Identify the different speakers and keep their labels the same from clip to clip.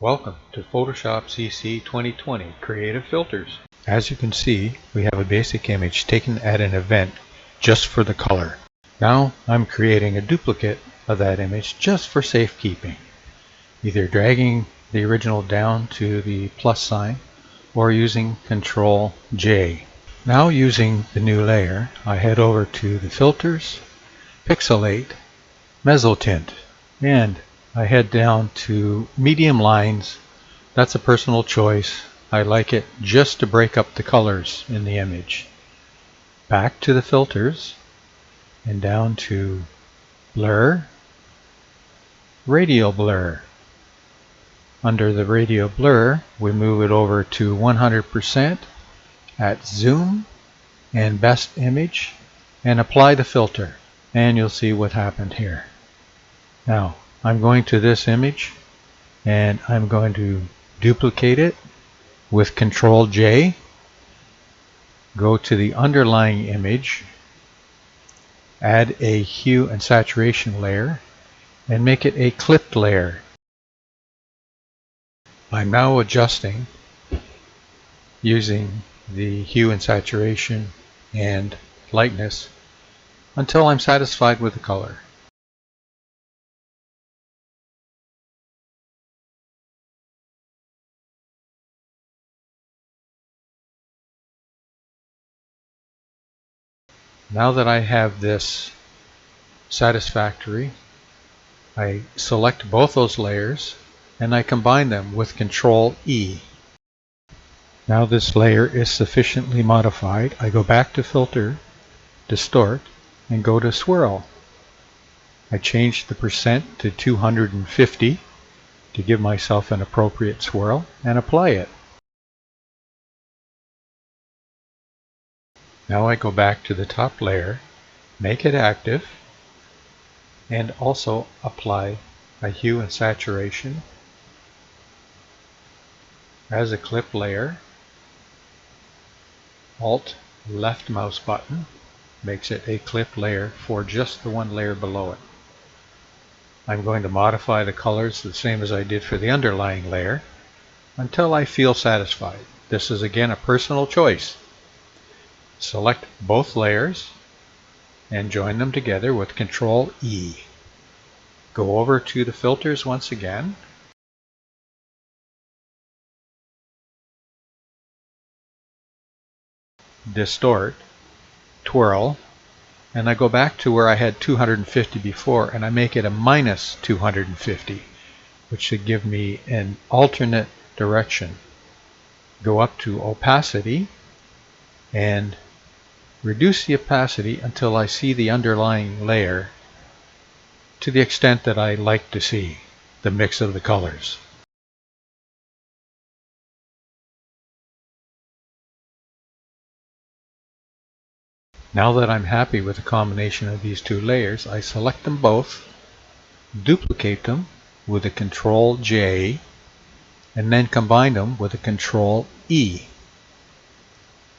Speaker 1: Welcome to Photoshop CC 2020 Creative Filters. As you can see, we have a basic image taken at an event just for the color. Now I'm creating a duplicate of that image just for safekeeping, either dragging the original down to the plus sign or using Ctrl J. Now using the new layer, I head over to the Filters, Pixelate, Mezzotint, and I head down to medium lines. That's a personal choice. I like it just to break up the colors in the image. Back to the filters and down to Blur, Radial Blur. Under the Radial Blur, we move it over to 100% at Zoom and Best Image and apply the filter. And you'll see what happened here. Now, I'm going to this image and I'm going to duplicate it with Ctrl J, go to the underlying image, add a hue and saturation layer, and make it a clipped layer. I'm now adjusting using the hue and saturation and lightness until I'm satisfied with the color. Now that I have this satisfactory, I select both those layers and I combine them with Ctrl E. Now this layer is sufficiently modified. I go back to Filter, Distort, and go to Swirl. I change the percent to 250 to give myself an appropriate swirl and apply it. Now I go back to the top layer, make it active, and also apply a hue and saturation as a clip layer. Alt left mouse button makes it a clip layer for just the one layer below it. I'm going to modify the colors the same as I did for the underlying layer until I feel satisfied. This is again a personal choice. Select both layers and join them together with Ctrl E. Go over to the filters once again. Distort, twirl, and I go back to where I had 250 before and I make it a minus 250, which should give me an alternate direction. Go up to opacity and reduce the opacity until I see the underlying layer to the extent that I like to see the mix of the colors. Now that I'm happy with the combination of these two layers, I select them both, duplicate them with a Ctrl J, and then combine them with a Ctrl E.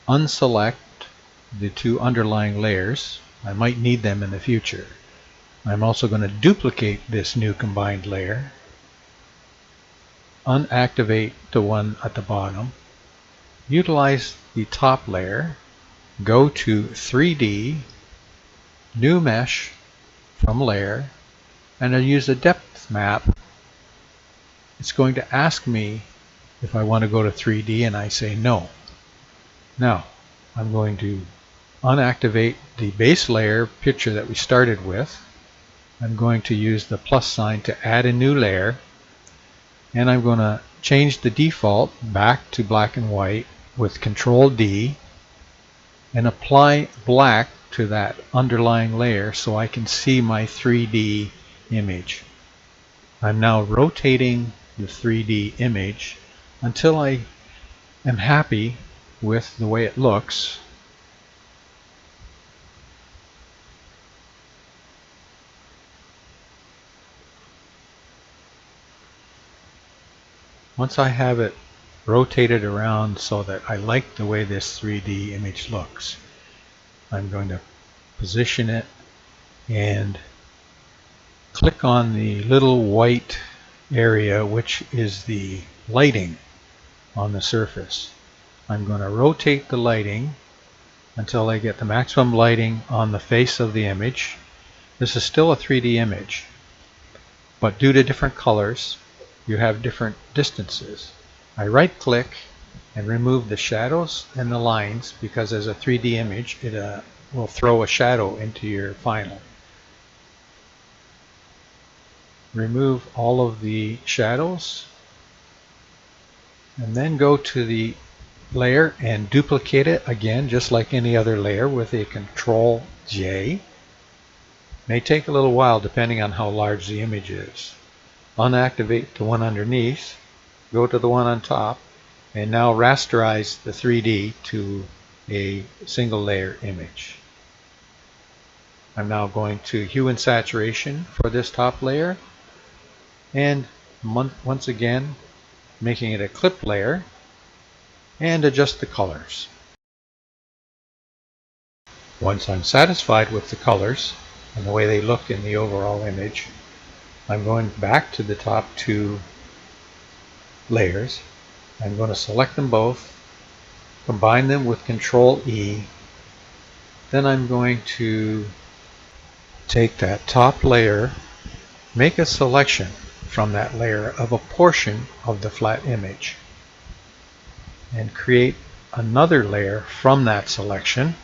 Speaker 1: Unselect the two underlying layers. I might need them in the future. I'm also going to duplicate this new combined layer, unactivate the one at the bottom, utilize the top layer, go to 3D, new mesh from layer, and I'll use a depth map. It's going to ask me if I want to go to 3D and I say no. Now I'm going to unactivate the base layer picture that we started with. I'm going to use the plus sign to add a new layer, and I'm going to change the default back to black and white with Ctrl D and apply black to that underlying layer so I can see my 3D image. I'm now rotating the 3D image until I am happy with the way it looks. Once I have it rotated around so that I like the way this 3D image looks, I'm going to position it and click on the little white area, which is the lighting on the surface. I'm going to rotate the lighting until I get the maximum lighting on the face of the image. This is still a 3D image, but due to different colors, you have different distances. I right click and remove the shadows and the lines, because as a 3D image it will throw a shadow into your final. Remove all of the shadows and then go to the layer and duplicate it again, just like any other layer, with a Control J. May take a little while depending on how large the image is. Unactivate the one underneath, go to the one on top, and now rasterize the 3D to a single layer image. I'm now going to Hue and Saturation for this top layer, and once again making it a clip layer, and adjust the colors. Once I'm satisfied with the colors and the way they look in the overall image, I'm going back to the top two layers. I'm going to select them both, combine them with Control E. Then I'm going to take that top layer, make a selection from that layer of a portion of the flat image, and create another layer from that selection.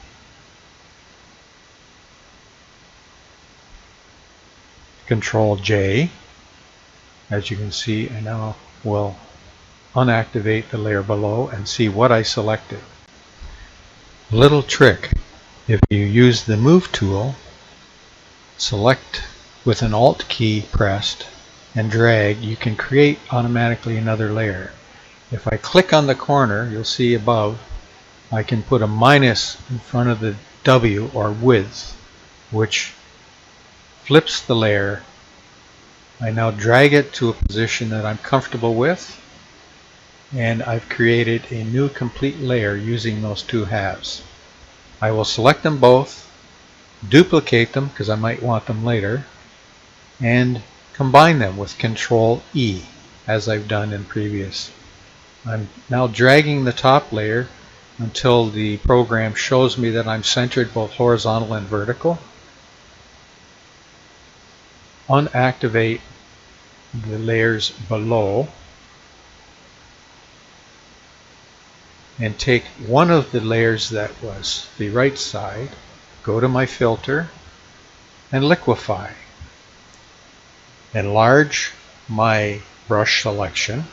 Speaker 1: Control J. As you can see, I now will unactivate the layer below and see what I selected. Little trick: if you use the Move tool, select with an Alt key pressed and drag, you can create automatically another layer. If I click on the corner, you'll see above I can put a minus in front of the W, or width, which flips the layer. I now drag it to a position that I'm comfortable with, and I've created a new complete layer using those two halves. I will select them both, duplicate them because I might want them later, and combine them with Control E, as I've done in previous. I'm now dragging the top layer until the program shows me that I'm centered both horizontal and vertical. Unactivate the layers below and take one of the layers that was the right side, go to my filter and liquify. Enlarge my brush selection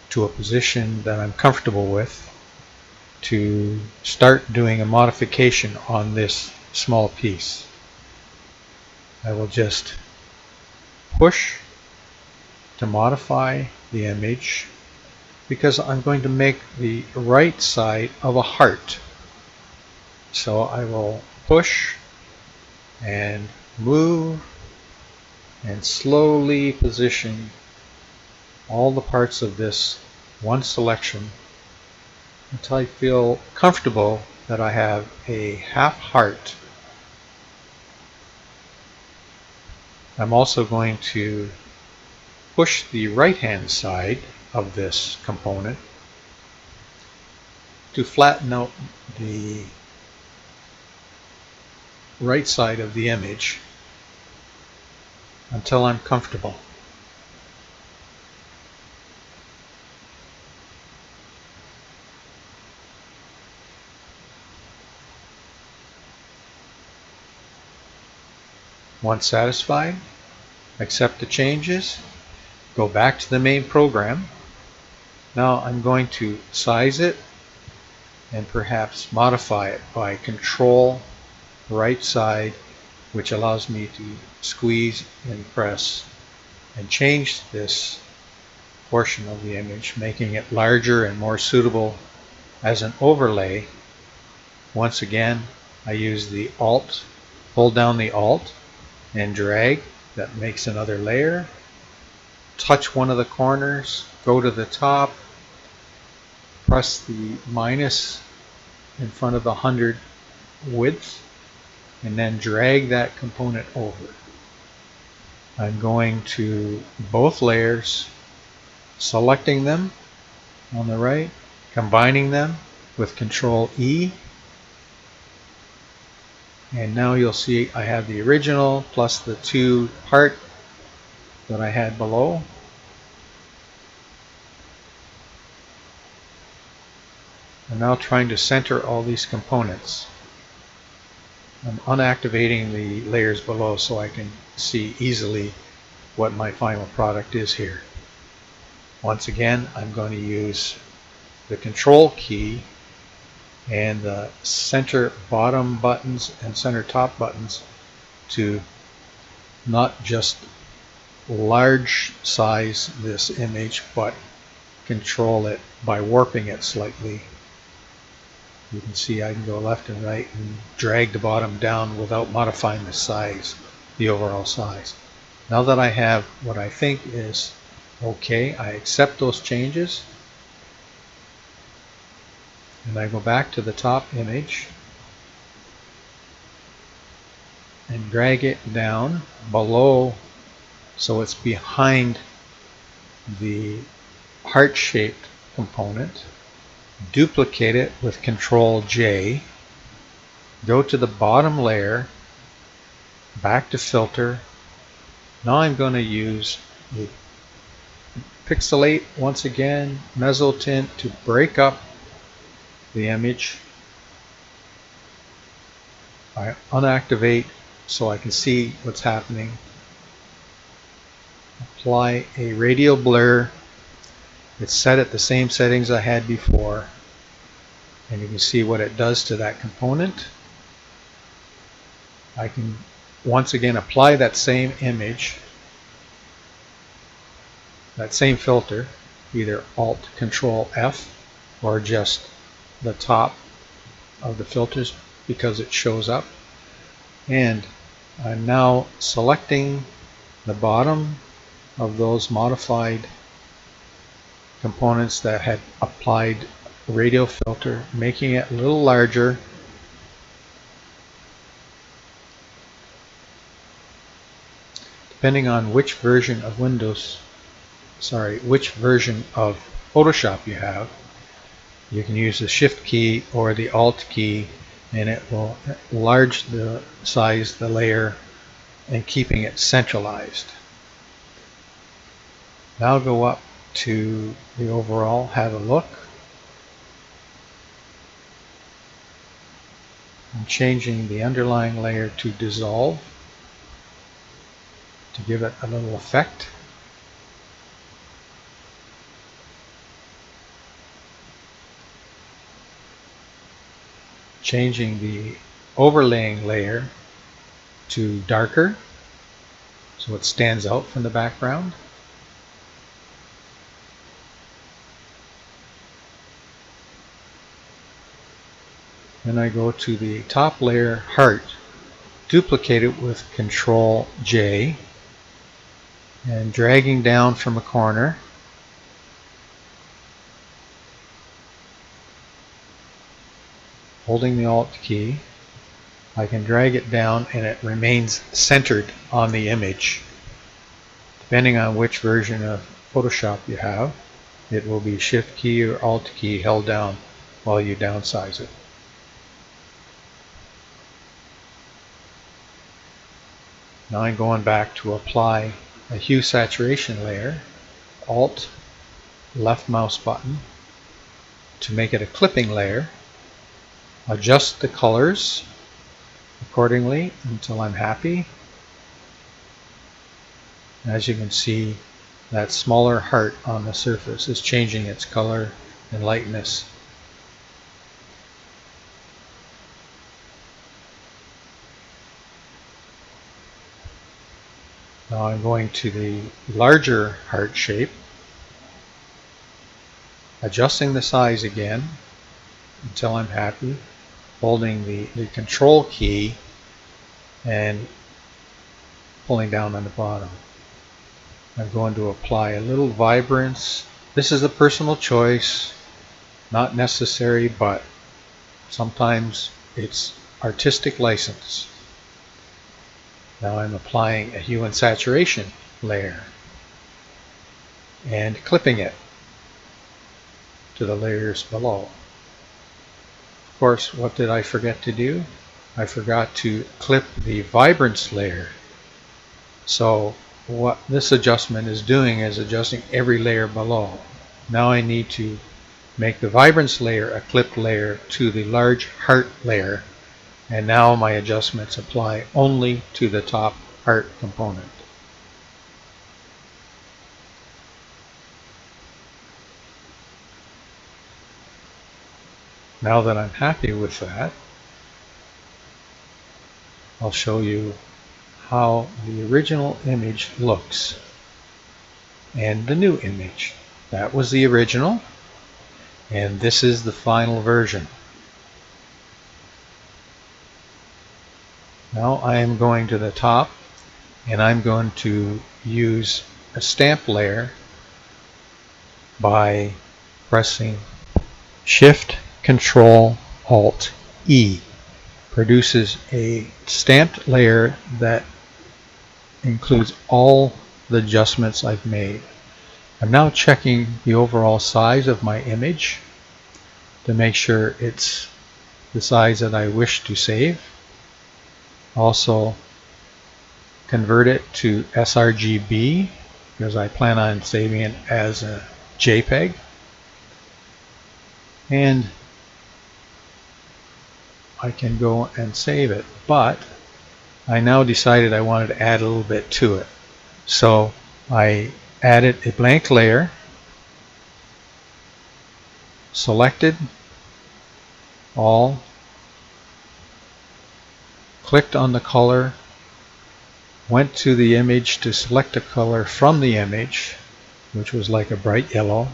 Speaker 1: to a position that I'm comfortable with to start doing a modification on this small piece. I will just push to modify the image, because I'm going to make the right side of a heart. So I will push and move and slowly position all the parts of this one selection until I feel comfortable that I have a half heart. I'm also going to push the right hand side of this component to flatten out the right side of the image until I'm comfortable. Once satisfied, accept the changes, go back to the main program. Now I'm going to size it and perhaps modify it by Control right side, which allows me to squeeze and press and change this portion of the image, making it larger and more suitable as an overlay. Once again, I use the Alt, hold down the Alt and drag. That makes another layer. Touch one of the corners, go to the top, press the minus in front of the 100 width, and then drag that component over. I'm going to both layers, selecting them on the right, combining them with Control E, and now you'll see I have the original plus the two part that I had below. I'm now trying to center all these components. I'm unactivating the layers below so I can see easily what my final product is here. Once again, I'm going to use the Control key and the center bottom buttons and center top buttons to not just large size this image, but control it by warping it slightly. You can see I can go left and right and drag the bottom down without modifying the size, the overall size. Now that I have what I think is okay, I accept those changes, and I go back to the top image and drag it down below so it's behind the heart-shaped component. Duplicate it with Control J, go to the bottom layer, back to filter. Now I'm going to use the pixelate once again, mezzotint, to break up the image. I unactivate so I can see what's happening. Apply a Radial Blur. It's set at the same settings I had before, and you can see what it does to that component. I can once again apply that same image, that same filter, either Alt Control F or just the top of the filters because it shows up. And I'm now selecting the bottom of those modified components that had applied radial filter, making it a little larger. Depending on which version of which version of Photoshop you have, you can use the Shift key or the Alt key, and it will enlarge the size, the layer, and keeping it centralized. Now go up to the overall, have a look. I'm changing the underlying layer to dissolve to give it a little effect. Changing the overlaying layer to darker so it stands out from the background. Then I go to the top layer, heart, duplicate it with Control J, and dragging down from a corner, holding the Alt key, I can drag it down and it remains centered on the image. Depending on which version of Photoshop you have, it will be Shift key or Alt key held down while you downsize it. Now I'm going back to apply a hue saturation layer, Alt, left mouse button to make it a clipping layer. Adjust the colors accordingly until I'm happy. As you can see, that smaller heart on the surface is changing its color and lightness. Now I'm going to the larger heart shape, adjusting the size again until I'm happy, holding the Control key and pulling down on the bottom. I'm going to apply a little vibrance. This is a personal choice, not necessary, but sometimes it's artistic license. Now I'm applying a Hue and Saturation layer and clipping it to the layers below. Of course, what did I forget to do? I forgot to clip the vibrance layer. So what this adjustment is doing is adjusting every layer below. Now I need to make the vibrance layer a clipped layer to the large heart layer, and now my adjustments apply only to the top heart component. Now that I'm happy with that, I'll show you how the original image looks and the new image. That was the original, and this is the final version. Now I am going to the top, and I'm going to use a stamp layer by pressing Shift Control Alt E. Produces a stamped layer that includes all the adjustments I've made. I'm now checking the overall size of my image to make sure it's the size that I wish to save. Also convert it to sRGB because I plan on saving it as a JPEG. And I can go and save it, but I now decided I wanted to add a little bit to it. So I added a blank layer, selected all, clicked on the color, went to the image to select a color from the image, which was like a bright yellow.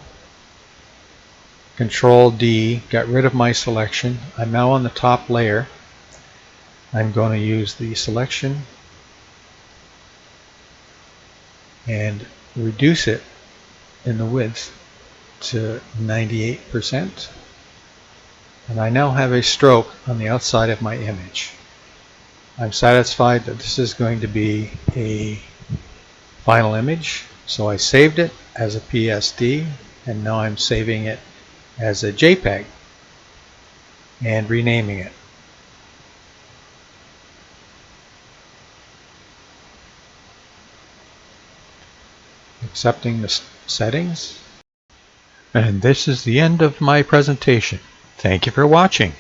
Speaker 1: Control D, got rid of my selection. I'm now on the top layer. I'm going to use the selection and reduce it in the width to 98%. And I now have a stroke on the outside of my image. I'm satisfied that this is going to be a final image, so I saved it as a PSD, and now I'm saving it as a JPEG and renaming it. Accepting the settings. And this is the end of my presentation. Thank you for watching.